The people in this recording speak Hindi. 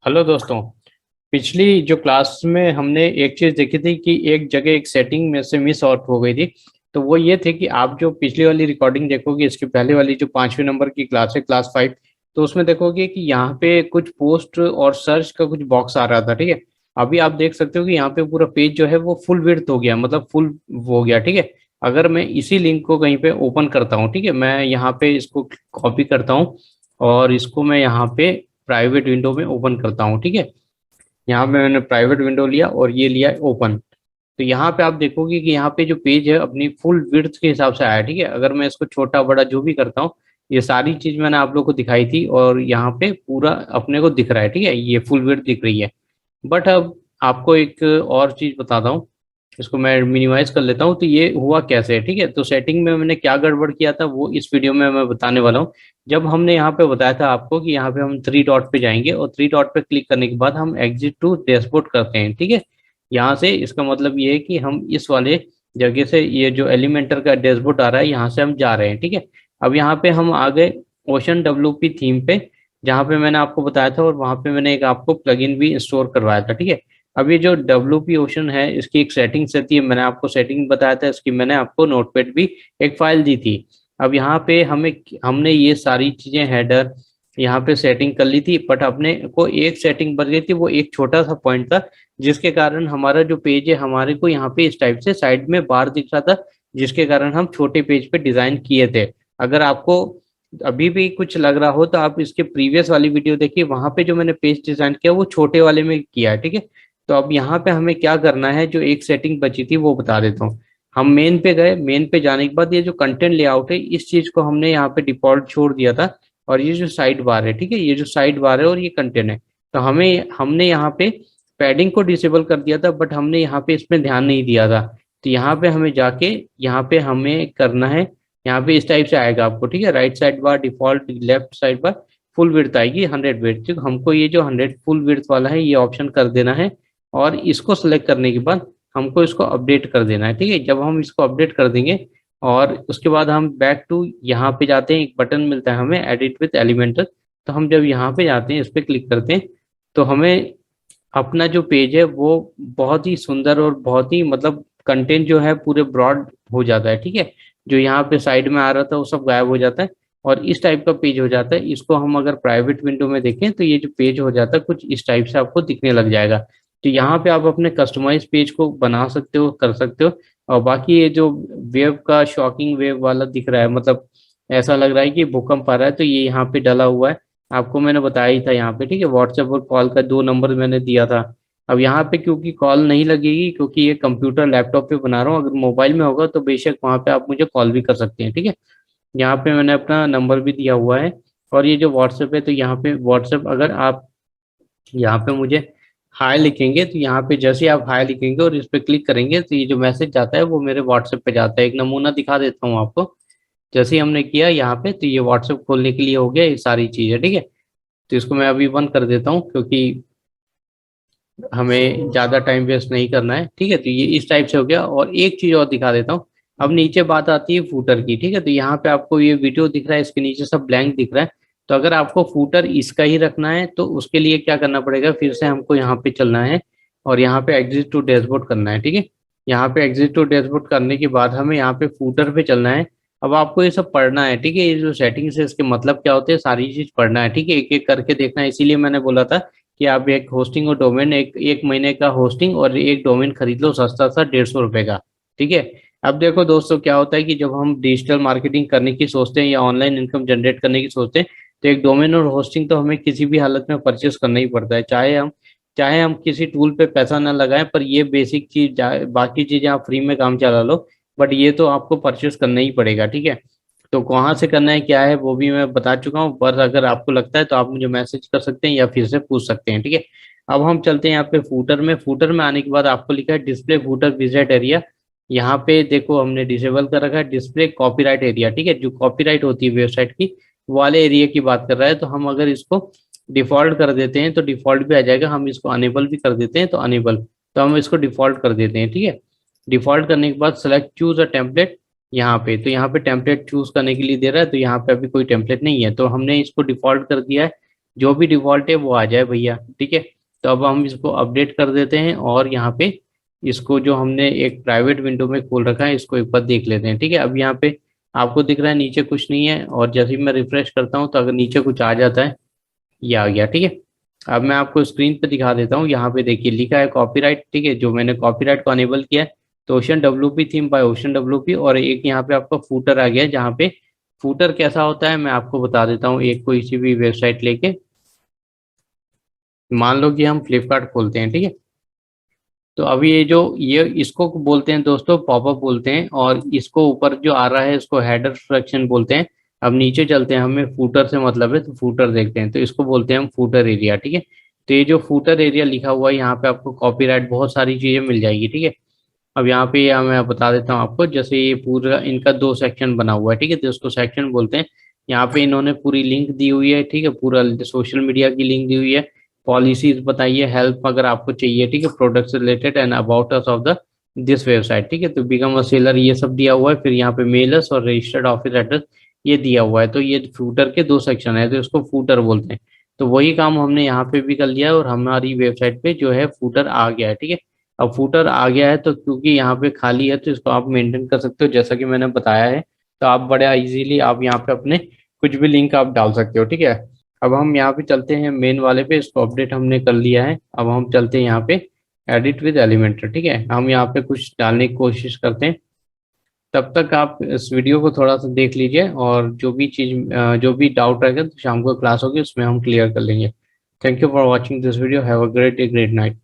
हेलो दोस्तों। पिछली जो क्लास में हमने एक चीज देखी थी कि एक जगह एक सेटिंग में से मिस आउट हो गई थी। तो वो ये थे कि आप जो पिछली वाली रिकॉर्डिंग देखोगे, इसके पहले वाली जो 5वें नंबर की क्लास है, क्लास 5, तो उसमें देखोगे कि यहाँ पे कुछ पोस्ट और सर्च का कुछ बॉक्स आ रहा था। ठीक है, अभी आप देख सकते हो कि यहाँ पे पूरा पेज जो है वो फुल विड्थ हो गया, मतलब फुल हो गया। ठीक है, अगर मैं इसी लिंक को कहीं पे ओपन करता हूँ, ठीक है, मैं यहाँ पे इसको कॉपी करता हूँ और इसको मैं यहाँ पे प्राइवेट विंडो में ओपन करता हूँ। ठीक है, यहाँ पे मैंने प्राइवेट विंडो लिया और ये लिया ओपन। तो यहाँ पे आप देखोगे कि यहाँ पे जो पेज है अपनी फुल विड्थ के हिसाब से आया। ठीक है, अगर मैं इसको छोटा बड़ा जो भी करता हूँ, ये सारी चीज मैंने आप लोग को दिखाई थी और यहाँ पे पूरा अपने को दिख रहा है। ठीक है, ये फुल विड्थ दिख रही है। बट अब आपको एक और चीज बताता हूँ, इसको मैं मिनिमाइज कर लेता हूँ। तो ये हुआ कैसे है, ठीक है, तो सेटिंग में मैंने क्या गड़बड़ किया था वो इस वीडियो में मैं बताने वाला हूँ। जब हमने यहाँ पे बताया था आपको कि यहाँ पे हम थ्री डॉट पे जाएंगे और थ्री डॉट पे क्लिक करने के बाद हम एग्जिट टू डैशबोर्ड करते हैं। ठीक है, यहाँ से इसका मतलब ये है कि हम इस वाले जगह से, ये जो एलिमेंटर का डैशबोर्ड आ रहा है, यहाँ से हम जा रहे हैं। ठीक है, अब यहाँ पे हम आ गए ओशन डब्ल्यूपी थीम पे, जहाँ पे मैंने आपको बताया था, और वहाँ पे मैंने एक आपको प्लगइन भी इंस्टॉल करवाया था। ठीक है, अब ये जो डब्ल्यूपी ओशन है, इसकी एक सेटिंग्स रहती है, मैंने आपको सेटिंग बताया था इसकी, मैंने आपको नोटपैड भी एक फाइल दी थी। अब यहाँ पे हमने ये सारी चीजें हेडर यहाँ पे सेटिंग कर ली थी, बट अपने को एक सेटिंग बच गई थी, वो एक छोटा सा पॉइंट था, जिसके कारण हमारा जो पेज है हमारे को यहाँ पे इस टाइप से साइड में बार दिख रहा था, जिसके कारण हम छोटे पेज पे डिजाइन किए थे। अगर आपको अभी भी कुछ लग रहा हो तो आप इसके प्रीवियस वाली वीडियो देखिए, वहां पे जो मैंने पेज डिजाइन किया वो छोटे वाले में किया है। ठीक है, तो अब यहाँ पे हमें क्या करना है, जो एक सेटिंग बची थी वो बता देता हूँ। हम मेन पे गए, मेन पे जाने के बाद ये जो कंटेंट लेआउट है, इस चीज को हमने यहाँ पे डिफॉल्ट छोड़ दिया था। और ये जो साइड बार है, ठीक है, ये जो साइड बार है और ये कंटेंट है, तो हमने यहाँ पे पैडिंग को डिसेबल कर दिया था, बट हमने यहाँ पे इसमें ध्यान नहीं दिया था। तो यहाँ पे हमें जाके यहाँ पे हमें करना है, यहाँ पे इस टाइप से आएगा आपको। ठीक है, right side bar default, left side bar full width आएगी 100 विड्थ। ठीक, हमको ये जो 100 फुल विड्थ वाला है ये ऑप्शन कर देना है, और इसको सेलेक्ट करने के बाद हमको इसको अपडेट कर देना है। ठीक है, जब हम इसको अपडेट कर देंगे और उसके बाद हम बैक टू यहाँ पे जाते हैं, एक बटन मिलता है हमें एडिट विथ एलिमेंटर। तो हम जब यहाँ पे जाते हैं, इस पे क्लिक करते हैं, तो हमें अपना जो पेज है वो बहुत ही सुंदर और बहुत ही, मतलब कंटेंट जो है पूरे ब्रॉड हो जाता है। ठीक है, जो यहाँ पे साइड में आ रहा था वो सब गायब हो जाता है और इस टाइप का पेज हो जाता है। इसको हम अगर प्राइवेट विंडो में देखें तो ये जो पेज हो जाता है कुछ इस टाइप से आपको दिखने लग जाएगा। तो यहाँ पे आप अपने कस्टमाइज पेज को बना सकते हो, कर सकते हो। और बाकी ये जो वेव का शॉकिंग वेव वाला दिख रहा है, मतलब ऐसा लग रहा है कि भूकंप आ रहा है, तो ये यहाँ पे डला हुआ है। आपको मैंने बताया ही था यहाँ पे। ठीक है, व्हाट्सएप और कॉल का 2 नंबर मैंने दिया था। अब यहाँ पे क्योंकि कॉल नहीं लगेगी, क्योंकि ये कंप्यूटर लैपटॉप पे बना रहा हूँ, अगर मोबाइल में होगा तो बेशक वहाँ पे आप मुझे कॉल भी कर सकते हैं। ठीक है, यहाँ पे मैंने अपना नंबर भी दिया हुआ है। और ये जो व्हाट्सएप है, तो यहाँ पे व्हाट्सएप, अगर आप यहाँ पे मुझे हाय लिखेंगे, तो यहाँ पे जैसे ही आप हाय लिखेंगे और इस पे क्लिक करेंगे, तो ये जो मैसेज जाता है वो मेरे व्हाट्सएप पे जाता है। एक नमूना दिखा देता हूँ आपको। जैसे ही हमने किया यहाँ पे, तो ये व्हाट्सएप खोलने के लिए हो गया ये सारी चीजें। ठीक है, तो इसको मैं अभी बंद कर देता हूँ, क्योंकि हमें ज्यादा टाइम वेस्ट नहीं करना है। ठीक है, तो ये इस टाइप से हो गया। और एक चीज और दिखा देता हूँ। अब नीचे बात आती है फूटर की। ठीक है, तो यहाँ पे आपको ये वीडियो दिख रहा है, इसके नीचे सब ब्लैंक दिख रहा है। तो अगर आपको फूटर इसका ही रखना है तो उसके लिए क्या करना पड़ेगा, फिर से हमको यहाँ पे चलना है और यहाँ पे एग्जिट टू डैशबोर्ड करना है। ठीक है, यहाँ पे एग्जिट टू डैशबोर्ड करने के बाद हमें यहाँ पे फूटर पे चलना है। अब आपको ये सब पढ़ना है। ठीक है, ये जो सेटिंग्स है इसके मतलब क्या होते हैं, सारी चीज पढ़ना है। ठीक है, एक एक करके देखना है। इसीलिए मैंने बोला था कि आप एक होस्टिंग और डोमेन, एक महीने का होस्टिंग और एक डोमेन खरीद लो, सस्ता सा 150 रुपए का। ठीक है, अब देखो दोस्तों, क्या होता है कि जब हम डिजिटल मार्केटिंग करने की सोचते हैं या ऑनलाइन इनकम जनरेट करने की सोचते हैं, तो एक डोमेन और होस्टिंग तो हमें किसी भी हालत में परचेस करना ही पड़ता है, चाहे हम किसी टूल पे पैसा ना लगाएं, पर ये बेसिक चीज, बाकी चीजें आप फ्री में काम चला लो, बट ये तो आपको परचेस करना ही पड़ेगा। ठीक है, तो कहाँ से करना है क्या है वो भी मैं बता चुका हूँ, पर अगर आपको लगता है तो आप मुझे मैसेज कर सकते हैं या फिर से पूछ सकते हैं। ठीक है, अब हम चलते हैं यहाँ पे फूटर में आने के बाद आपको लिखा है डिस्प्ले फूटर विजिट एरिया। यहाँ पे देखो हमने डिसेबल कर रखा है डिस्प्ले कॉपीराइट एरिया। ठीक है, जो कॉपीराइट होती है वेबसाइट की, वो वाले एरिया की बात कर रहा है। तो हम अगर इसको डिफॉल्ट कर देते हैं तो डिफॉल्ट भी आ जाएगा, हम इसको अनेबल भी कर देते हैं तो अनेबल, तो हम इसको डिफॉल्ट कर देते हैं। ठीक है, डिफॉल्ट करने के बाद सेलेक्ट चूज अ टेम्पलेट, यहाँ पे तो यहाँ पे टेम्पलेट चूज करने के लिए दे रहा है, तो यहाँ पे अभी कोई टेम्पलेट नहीं है, तो हमने इसको डिफॉल्ट कर दिया है। जो भी डिफॉल्ट है वो आ जाए भैया, ठीक है। तो अब हम इसको अपडेट कर देते हैं और यहाँ पे इसको जो हमने एक प्राइवेट विंडो में खोल रखा है इसको एक बार देख लेते हैं, ठीक है। अब यहाँ पे आपको दिख रहा है नीचे कुछ नहीं है, और जैसे ही मैं रिफ्रेश करता हूँ तो अगर नीचे कुछ आ जाता है, ये आ गया, ठीक है। अब मैं आपको स्क्रीन पे दिखा देता हूँ, यहाँ पे देखिए लिखा है कॉपीराइट, ठीक है। जो मैंने कॉपीराइट को अनेबल किया है, तो Ocean WP theme by Ocean WP, और एक यहाँ पे आपका फूटर आ गया है, जहाँ पे फूटर कैसा होता है मैं आपको बता देता हूँ। एक कोई सी भी वेबसाइट लेके, मान लो कि हम फ्लिपकार्ट खोलते हैं, ठीक है। तो अभी ये इसको बोलते हैं दोस्तों पॉपअप बोलते हैं, और इसको ऊपर जो आ रहा है इसको हेडर सेक्शन बोलते हैं। अब नीचे चलते हैं, हमें फूटर से मतलब है तो फूटर देखते हैं, तो इसको बोलते हैं हम फूटर एरिया, ठीक है। तो ये जो फूटर एरिया लिखा हुआ है यहाँ पे आपको कॉपीराइट बहुत सारी चीजें मिल जाएगी, ठीक है। अब यहाँ पे मैं बता देता हूँ आपको, जैसे ये पूरा इनका दो सेक्शन बना हुआ है, ठीक है, तो इसको सेक्शन बोलते हैं। यहाँ पे इन्होंने पूरी लिंक दी हुई है, ठीक है, पूरा सोशल मीडिया की लिंक दी हुई है। पॉलिसीज बताइए, हेल्प अगर आपको चाहिए, ठीक है, products related and about us of the this website, ठीक है। तो बिकम अ सेलर ये सब दिया हुआ है, फिर यहाँ पे मेलर्स और रजिस्टर्ड ऑफिस एड्रेस ये दिया हुआ है। तो ये फूटर के दो सेक्शन है, तो इसको फूटर बोलते हैं। तो वही काम हमने यहाँ पे भी कर लिया है, और हमारी वेबसाइट पे जो है फूटर आ गया है, ठीक है। अब फूटर आ गया है तो क्योंकि यहाँ पे खाली है तो इसको आप मेंटेन कर सकते हो जैसा कि मैंने बताया है। तो आप बड़ा इजीली आप यहाँ पे अपने कुछ भी लिंक आप डाल सकते हो, ठीक है। अब हम यहाँ पे चलते हैं मेन वाले पे, इसको अपडेट हमने कर लिया है। अब हम चलते हैं यहाँ पे एडिट विद एलिमेंटर, ठीक है। हम यहाँ पे कुछ डालने की कोशिश करते हैं। तब तक आप इस वीडियो को थोड़ा सा देख लीजिए, और जो भी चीज जो भी डाउट रहेगा तो शाम को क्लास होगी उसमें हम क्लियर कर लेंगे। Thank you for watching this video, have a great day, great night.